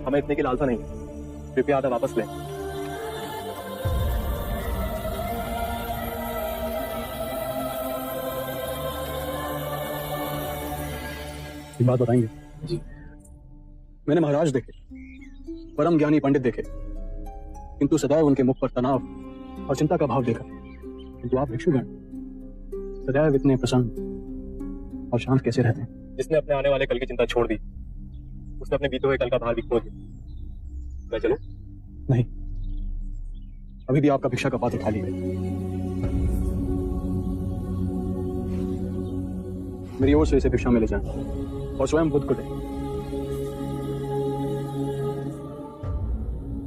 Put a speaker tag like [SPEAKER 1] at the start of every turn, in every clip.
[SPEAKER 1] हमें इतने की लालसा नहीं, कृपया आधा वापस लें। एक बात बताएंगे जी? मैंने महाराज देखे, परम ज्ञानी पंडित देखे, किंतु सदैव उनके मुख पर तनाव और चिंता का भाव देखा। किंतु आप भिक्षुगण सदैव इतने प्रसन्न और शांत कैसे रहते हैं? जिसने अपने आने वाले कल की चिंता छोड़ दी, उसने अपने बीते हुए कल का भार भी खो दिया। मैं चलूं? नहीं, अभी भी आपका भिक्षा का पात्र खाली है। मेरी ओर से इसे भिक्षा में ले जाएं और स्वयं बुद्ध को दें।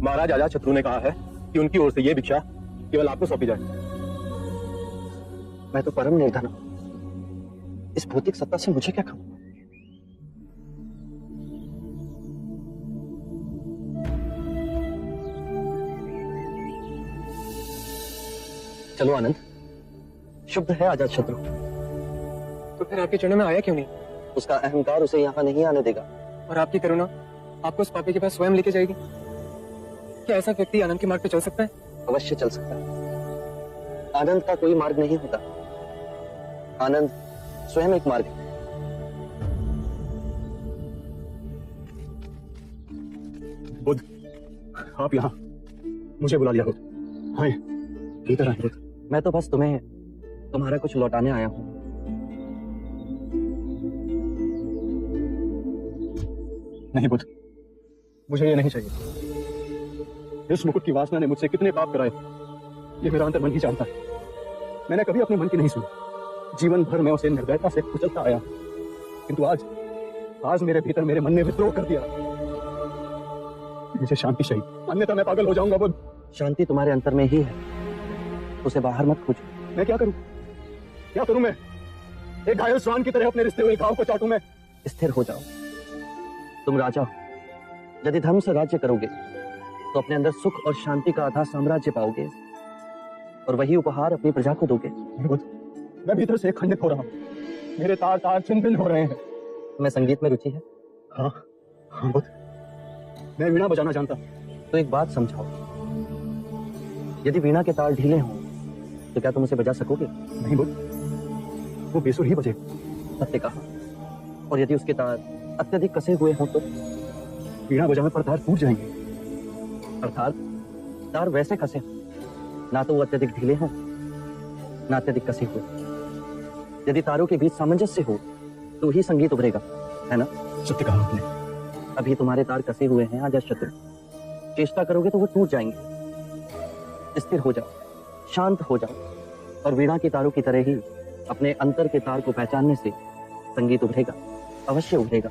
[SPEAKER 1] महाराज अजातशत्रु ने कहा है कि उनकी ओर से यह भिक्षा केवल आपको सौंपी जाए।
[SPEAKER 2] मैं तो परम निर्धन हूं, इस भौतिक सत्ता से मुझे क्या काम? चलो आनंद, शुद्ध है अजातशत्रु।
[SPEAKER 1] तो फिर आपके चरणों में आया क्यों नहीं?
[SPEAKER 2] उसका अहंकार उसे यहाँ नहीं आने देगा।
[SPEAKER 1] और आपकी करुणा आपको उस पापी के पास स्वयं लेके जाएगी। क्या ऐसा व्यक्ति आनंद के मार्ग पे चल सकता है?
[SPEAKER 2] अवश्य चल सकता है। आनंद का कोई मार्ग नहीं होता, आनंद स्वयं एक मार्ग है।
[SPEAKER 1] बुद्ध, आप यहाँ मुझे बुला लिया हो? हाँ, भीतर आए बुद्ध।
[SPEAKER 2] मैं तो बस तुम्हें तुम्हारा कुछ लौटाने आया हूं।
[SPEAKER 1] नहीं बुद्ध, मुझे ये नहीं चाहिए। इस मुकुट की वासना ने मुझसे कितने पाप कराए, ये मेरा अंतर मन ही जानता है। मैंने कभी अपने मन की नहीं सुनी। जीवन भर मैं उसे निर्दयता से कुचलता आया, किंतु आज मेरे भीतर मेरे मन ने विद्रोह कर दिया। मुझे शांति चाहिए, अन्यथा मैं पागल हो जाऊंगा बुद्ध।
[SPEAKER 2] शांति तुम्हारे अंतर में ही है, उसे बाहर मत खोजो।
[SPEAKER 1] मैं क्या करूं? क्या करूं मैं? एक घायल श्वान की तरह अपने रिश्ते हुए घाव को चाटूं मैं?
[SPEAKER 2] स्थिर हो जाओ, तुम राजा हो। यदि धर्म से राज्य करोगे तो अपने अंदर सुख और शांति का आधा साम्राज्य पाओगे, और वही उपहार अपनी प्रजा को दोगे।
[SPEAKER 1] मैं भीतर से खंडित हो रहा हूं, मेरे तार तार छिन-भिन्न हो रहे हैं।
[SPEAKER 2] तुम्हें संगीत में रुचि है?
[SPEAKER 1] हाँ, हाँ बुद्ध, मैं वीणा बजाना जानता।
[SPEAKER 2] तो एक बात समझाओ, यदि वीणा के तार ढीले हों तो क्या तुम उसे बजा सकोगे?
[SPEAKER 1] नहीं बुद्ध, वो बेसुर ही बजे।
[SPEAKER 2] सत्य कहा। और यदि उसके तार अत्यधिक कसे हुए हों तो?
[SPEAKER 1] वीणा बजाने पर तार टूट जाएंगे।
[SPEAKER 2] अर्थात तार वैसे कसे हों, ना तो वो अत्यधिक ढीले हों, ना अत्यधिक कसे हुए। यदि तारों के बीच सामंजस्य हो तो ही संगीत उभरेगा, है ना?
[SPEAKER 1] सत्य कहा आपने।
[SPEAKER 2] अभी तुम्हारे तार कसे हुए हैं अजातशत्रु, चेष्टा करोगे तो वो टूट जाएंगे। स्थिर हो जाओ, शांत हो जाओ, और वीणा की तारों की तरह ही अपने अंतर के तार को पहचानने से संगीत उभरेगा, अवश्य उभरेगा।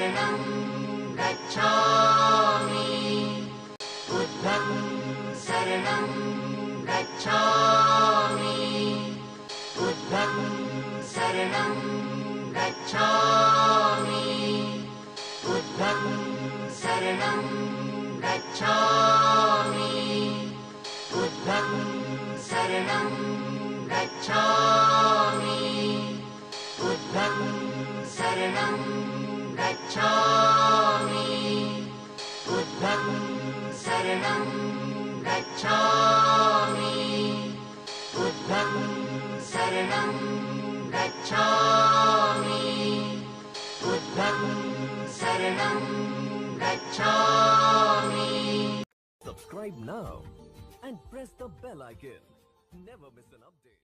[SPEAKER 3] शरणं गच्छामि बुद्धं शरणं गच्छामि बुद्धं शरणं गच्छामि बुद्धं शरणं गच्छामि बुद्धं शरणं गच्छामि बुद्धं शरणं गच्छामि बुद्धं शरणं गच्छामि बुद्धं शरणं गच्छामि बुद्धं शरणं गच्छामि
[SPEAKER 4] Subscribe now and press the bell icon. Never miss an update.